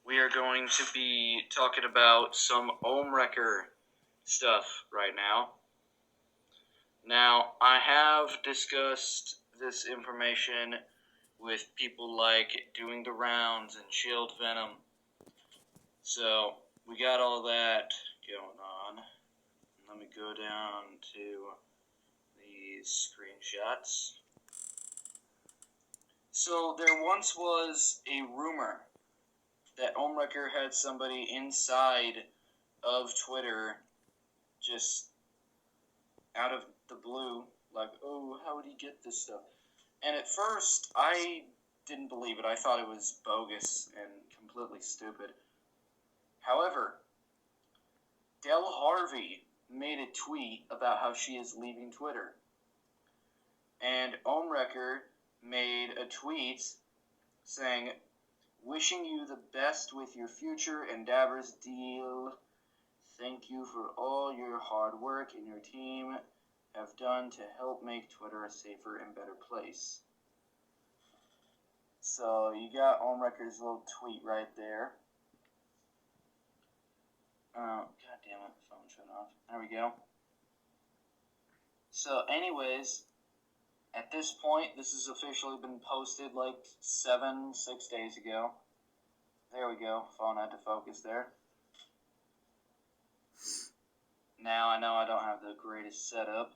we are going to be talking about some ohmwrecker stuff right now. Now, I have discussed this information with people like Doing the Rounds and Shield Venom. So, we got all that going on. Let me go down to these screenshots. So, there once was a rumor that ohmwrecker had somebody inside of Twitter just out of the blue, like, oh, how would he get this stuff? And at first, I didn't believe it. I thought it was bogus and completely stupid. However, Del Harvey made a tweet about how she is leaving Twitter. And ohmwrecker made a tweet saying, wishing you the best with your future endeavors, deal. Thank you for all your hard work and your team have done to help make Twitter a safer and better place. So you got ohmwrecker's little tweet right there. God damn it, phone shut off. There we go. So anyways, at this point, this has officially been posted like 6 days ago. There we go, phone had to focus there. Now I know I don't have the greatest setup.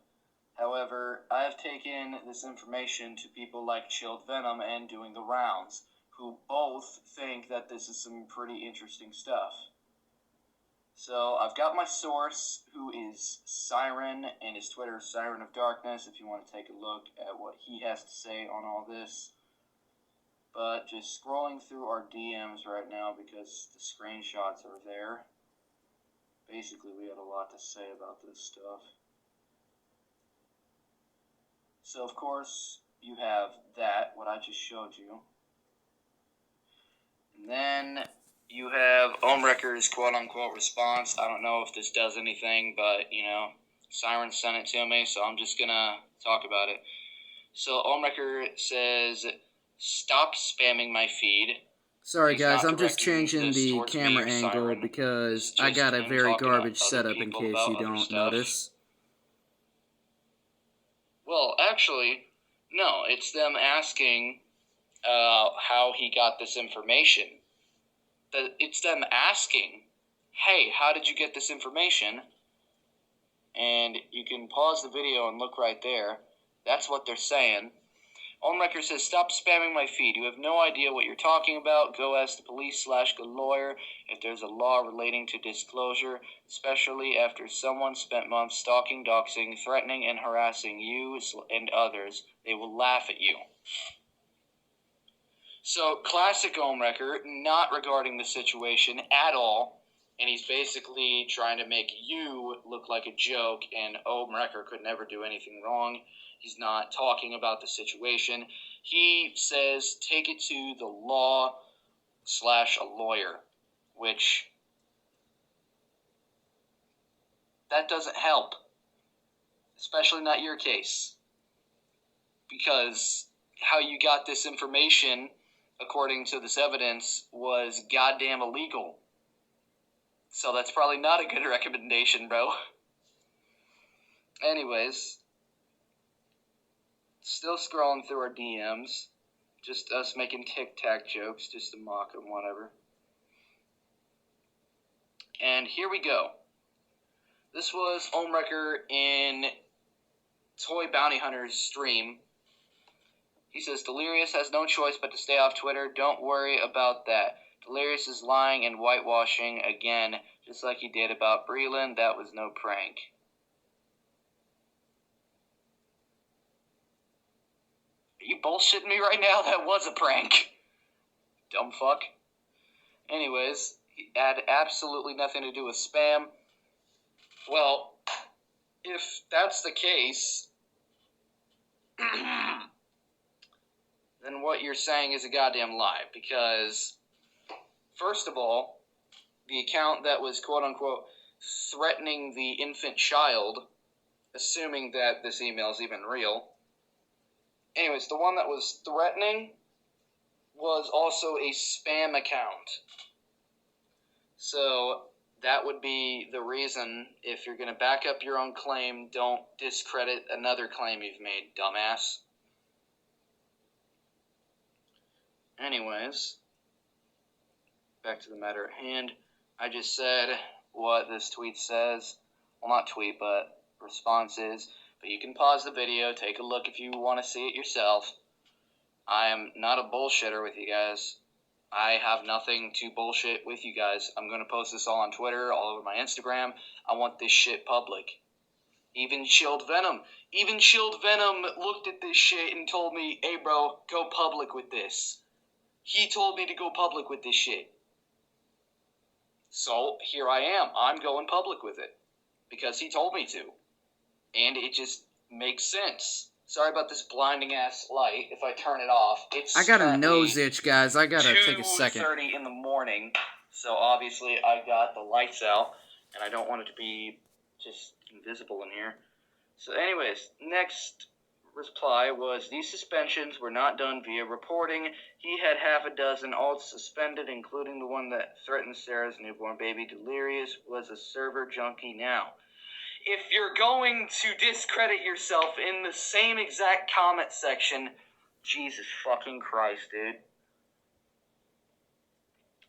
However, I have taken this information to people like Chilled Venom and Doing the Rounds, who both think that this is some pretty interesting stuff. So, I've got my source, who is Siren, and his Twitter is Siren of Darkness, if you want to take a look at what he has to say on all this. But just scrolling through our DMs right now because the screenshots are there. Basically, we had a lot to say about this stuff. So, of course, you have that, what I just showed you. And then you have ohmwrecker's quote-unquote response. I don't know if this does anything, but, Siren sent it to me, so I'm just going to talk about it. So, ohmwrecker says, stop spamming my feed. Sorry guys, I'm just changing the camera angle because I got a very garbage setup in case you don't notice. Well, actually, no, it's them asking how he got this information. It's them asking, hey, how did you get this information? And you can pause the video and look right there. That's what they're saying. ohmwrecker says, stop spamming my feed. You have no idea what you're talking about. Go ask the police/go lawyer if there's a law relating to disclosure, especially after someone spent months stalking, doxing, threatening, and harassing you and others. They will laugh at you. So, classic ohmwrecker, not regarding the situation at all, and he's basically trying to make you look like a joke, and ohmwrecker could never do anything wrong. He's not talking about the situation. He says, take it to the law/a lawyer, which, that doesn't help. Especially not your case. Because how you got this information, according to this evidence, was goddamn illegal. So that's probably not a good recommendation, bro. Anyways, still scrolling through our DMs. Just us making tic-tac jokes, just to mock them, whatever. And here we go. This was ohmwrecker in Toy Bounty Hunter's stream. He says, Delirious has no choice but to stay off Twitter. Don't worry about that. Delirious is lying and whitewashing again, just like he did about Breland. That was no prank. Are you bullshitting me right now? That was a prank. Dumb fuck. Anyways, he had absolutely nothing to do with spam. Well, if that's the case, then what you're saying is a goddamn lie, because, first of all, the account that was quote-unquote threatening the infant child, assuming that this email is even real, anyways, the one that was threatening was also a spam account. So that would be the reason. If you're going to back up your own claim, don't discredit another claim you've made, dumbass. Anyways, back to the matter at hand. I just said what this tweet says. Well, not tweet, but response is. But you can pause the video, take a look if you want to see it yourself. I am not a bullshitter with you guys. I have nothing to bullshit with you guys. I'm going to post this all on Twitter, all over my Instagram. I want this shit public. Even Chilled Venom looked at this shit and told me, hey bro, go public with this. He told me to go public with this shit. So, here I am. I'm going public with it. Because he told me to. And it just makes sense. Sorry about this blinding ass light. If I turn it off, I got a nose itch, guys. I gotta take a second. 2:30 in the morning. So, obviously, I got the lights out. And I don't want it to be just invisible in here. So, anyways, next reply was, these suspensions were not done via reporting. He had half a dozen alts suspended, including the one that threatened Sarah's newborn baby. Delirious was a server junkie now. If you're going to discredit yourself in the same exact comment section, Jesus fucking Christ, dude.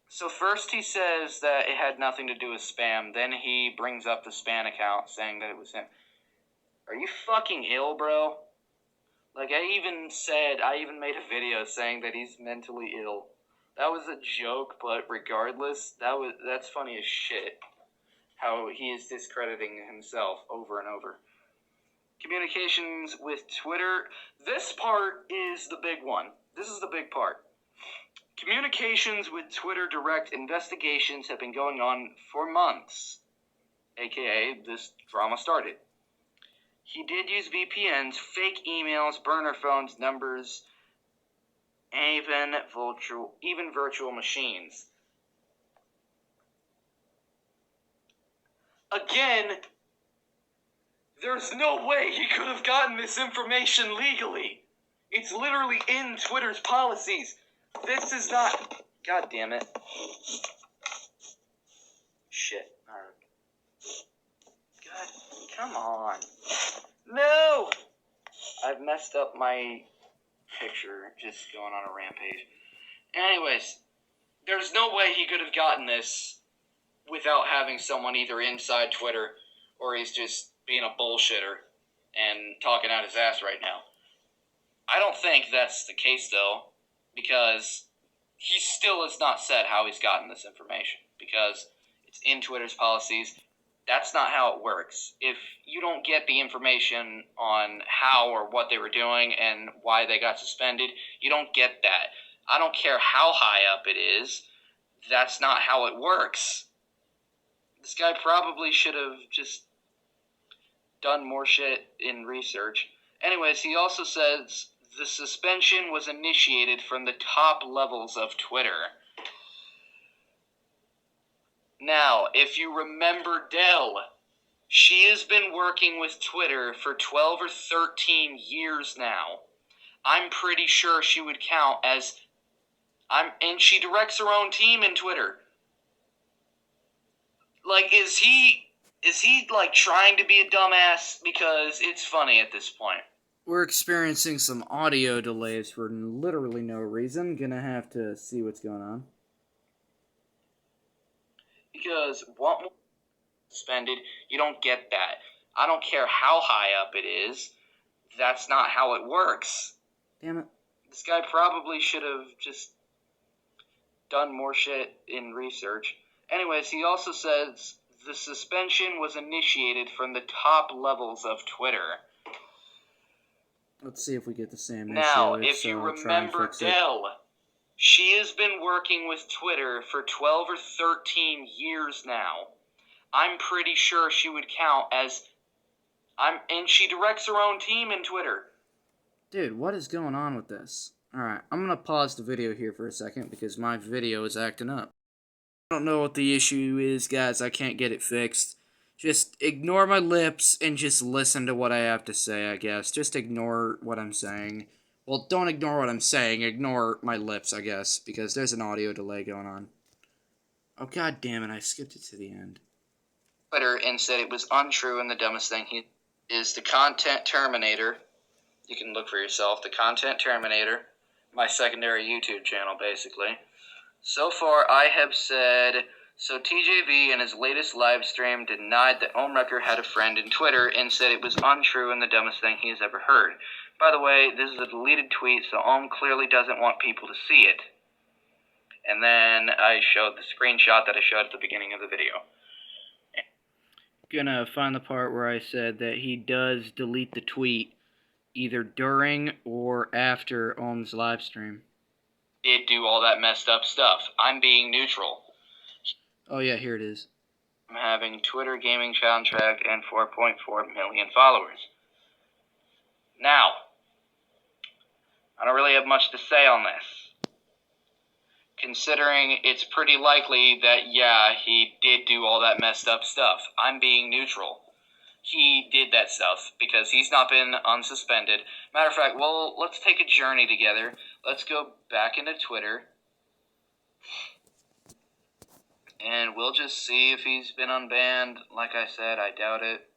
So first he says that it had nothing to do with spam, then he brings up the spam account saying that it was him. Are you fucking ill, bro? Like, I even made a video saying that he's mentally ill. That was a joke, but regardless, that's funny as shit. How he is discrediting himself over and over. Communications with Twitter. This part is the big one. This is the big part. Communications with Twitter direct investigations have been going on for months. AKA, this drama started. He did use VPNs, fake emails, burner phones, numbers, even virtual machines. Again, there's no way he could have gotten this information legally. It's literally in Twitter's policies. This is not... God damn it. Shit. God, come on. No! I've messed up my picture just going on a rampage. Anyways, there's no way he could have gotten this without having someone either inside Twitter or he's just being a bullshitter and talking out his ass right now. I don't think that's the case, though, because he still has not said how he's gotten this information, because it's in Twitter's policies. That's not how it works. If you don't get the information on how or what they were doing and why they got suspended, you don't get that. I don't care how high up it is. That's not how it works. This guy probably should have just done more shit in research. Anyways, he also says the suspension was initiated from the top levels of Twitter. Now, if you remember Dell, she has been working with Twitter for 12 or 13 years now. I'm pretty sure she would count as... and she directs her own team in Twitter. Like, is he like trying to be a dumbass? Because it's funny at this point. We're experiencing some audio delays for literally no reason. Gonna have to see what's going on. Because what more suspended, you don't get that. I don't care how high up it is. That's not how it works. Damn it. This guy probably should have just done more shit in research. Anyways, he also says the suspension was initiated from the top levels of Twitter. Let's see if we get the same issue. Now, if you remember Dell, she has been working with Twitter for 12 or 13 years now. I'm pretty sure she would count as... and she directs her own team in Twitter. Dude, what is going on with this? Alright, I'm gonna pause the video here for a second because my video is acting up. I don't know what the issue is, guys. I can't get it fixed. Just ignore my lips and just listen to what I have to say, I guess. Just ignore what I'm saying. Well, don't ignore what I'm saying. Ignore my lips, I guess, because there's an audio delay going on. Oh, god damn it, I skipped it to the end. Twitter and said it was untrue, and the dumbest thing he is the Content Terminator. You can look for yourself. The Content Terminator, my secondary YouTube channel, basically. So far, I have said, so TJV in his latest live stream denied that ohmwrecker had a friend in Twitter and said it was untrue and the dumbest thing he has ever heard. By the way, this is a deleted tweet, so Ohm clearly doesn't want people to see it. And then I showed the screenshot that I showed at the beginning of the video. Gonna find the part where I said that he does delete the tweet either during or after Ohm's live stream. Did do all that messed up stuff. I'm being neutral. Oh yeah, here it is. I'm having Twitter gaming contract and 4.4 million followers. Now, I don't really have much to say on this, considering it's pretty likely that, yeah, he did do all that messed up stuff. I'm being neutral. He did that stuff because he's not been unsuspended. Matter of fact, well, let's take a journey together. Let's go back into Twitter, and we'll just see if he's been unbanned. Like I said, I doubt it.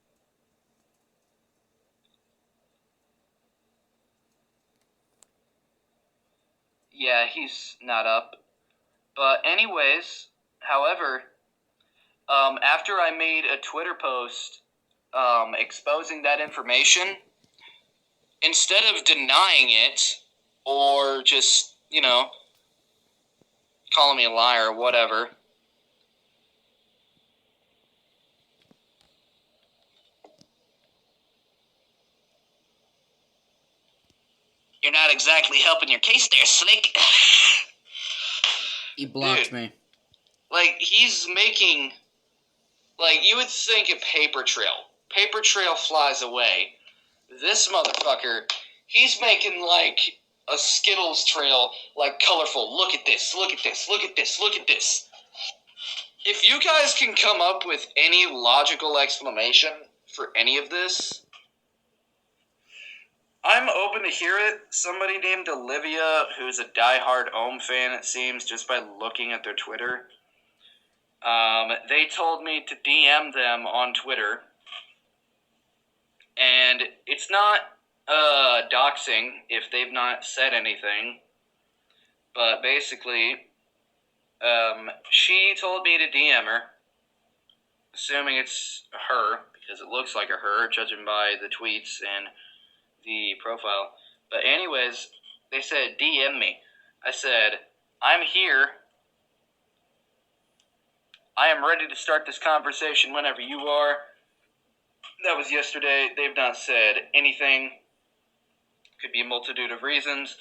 Yeah, he's not up. But anyways, however, after I made a Twitter post exposing that information, instead of denying it or just, calling me a liar or whatever, you're not exactly helping your case there, Slick. He blocked Dude, me. Like, he's making, you would think a paper trail. Paper trail flies away. This motherfucker, he's making, a Skittles trail, colorful. Look at this, look at this, look at this, look at this. If you guys can come up with any logical explanation for any of this, I'm open to hear it. Somebody named Olivia, who's a diehard Ohm fan, it seems, just by looking at their Twitter, they told me to DM them on Twitter. And it's not doxing if they've not said anything. But basically, she told me to DM her, assuming it's her, because it looks like a her, judging by the tweets and the profile. But anyways, they said, DM me. I said, I'm here. I am ready to start this conversation whenever you are. That was yesterday. They've not said anything. Could be a multitude of reasons,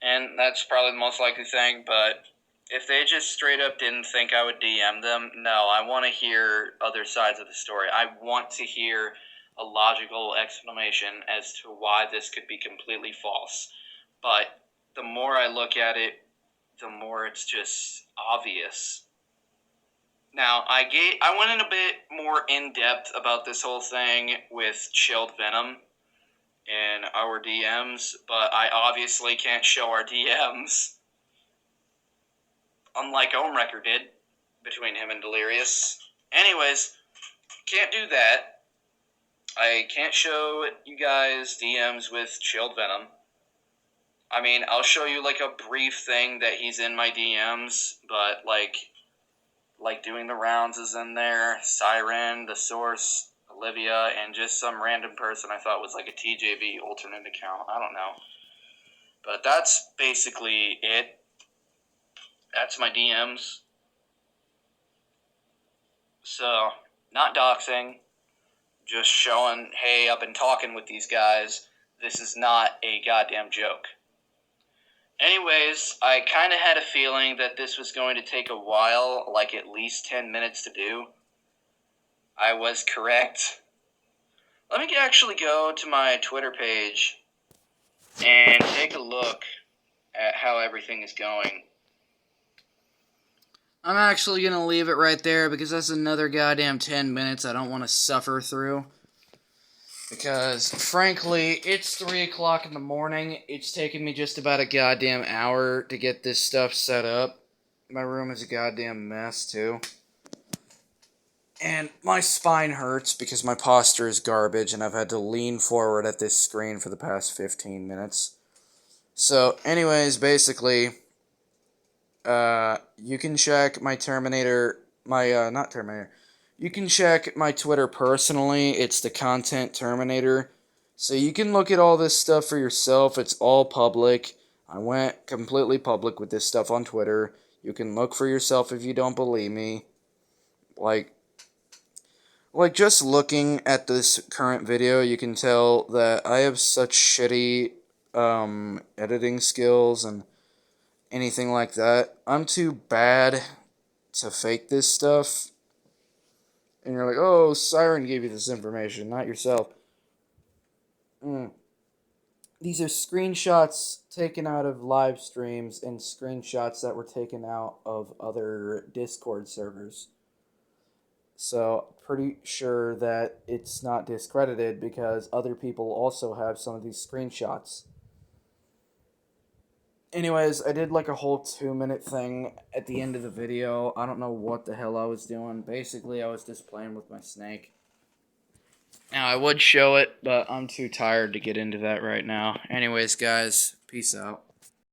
and that's probably the most likely thing, but if they just straight up didn't think I would DM them, no, I want to hear other sides of the story. I want to hear a logical explanation as to why this could be completely false. But the more I look at it, the more it's just obvious. Now, I went in a bit more in-depth about this whole thing with Chilled Venom in our DMs, but I obviously can't show our DMs, unlike ohmwrecker did, between him and Delirious. Anyways, can't do that. I can't show you guys DMs with Chilled Venom. I mean, I'll show you, a brief thing that he's in my DMs, but, like Doing the Rounds is in there, Siren, The Source, Olivia, and just some random person I thought was a TJV alternate account. I don't know. But that's basically it. That's my DMs. So, not doxing, just showing, hey, I've been talking with these guys. This is not a goddamn joke. Anyways, I kind of had a feeling that this was going to take a while, at least 10 minutes to do. I was correct. Let me actually go to my Twitter page and take a look at how everything is going. I'm actually going to leave it right there because that's another goddamn 10 minutes I don't want to suffer through. Because, frankly, it's 3 o'clock in the morning. It's taken me just about a goddamn hour to get this stuff set up. My room is a goddamn mess, too. And my spine hurts because my posture is garbage and I've had to lean forward at this screen for the past 15 minutes. So, anyways, basically, you can check my Terminator, not Terminator, you can check my Twitter personally. It's the Content Terminator. So you can look at all this stuff for yourself. It's all public. I went completely public with this stuff on Twitter. You can look for yourself if you don't believe me. Like just looking at this current video, you can tell that I have such shitty editing skills and anything like that. I'm too bad to fake this stuff. And you're like, oh, Siren gave you this information, not yourself. These are screenshots taken out of live streams and screenshots that were taken out of other Discord servers. So, pretty sure that it's not discredited because other people also have some of these screenshots. Anyways, I did like a whole 2-minute thing at the end of the video. I don't know what the hell I was doing. Basically, I was just playing with my snake. Now, I would show it, but I'm too tired to get into that right now. Anyways, guys, peace out.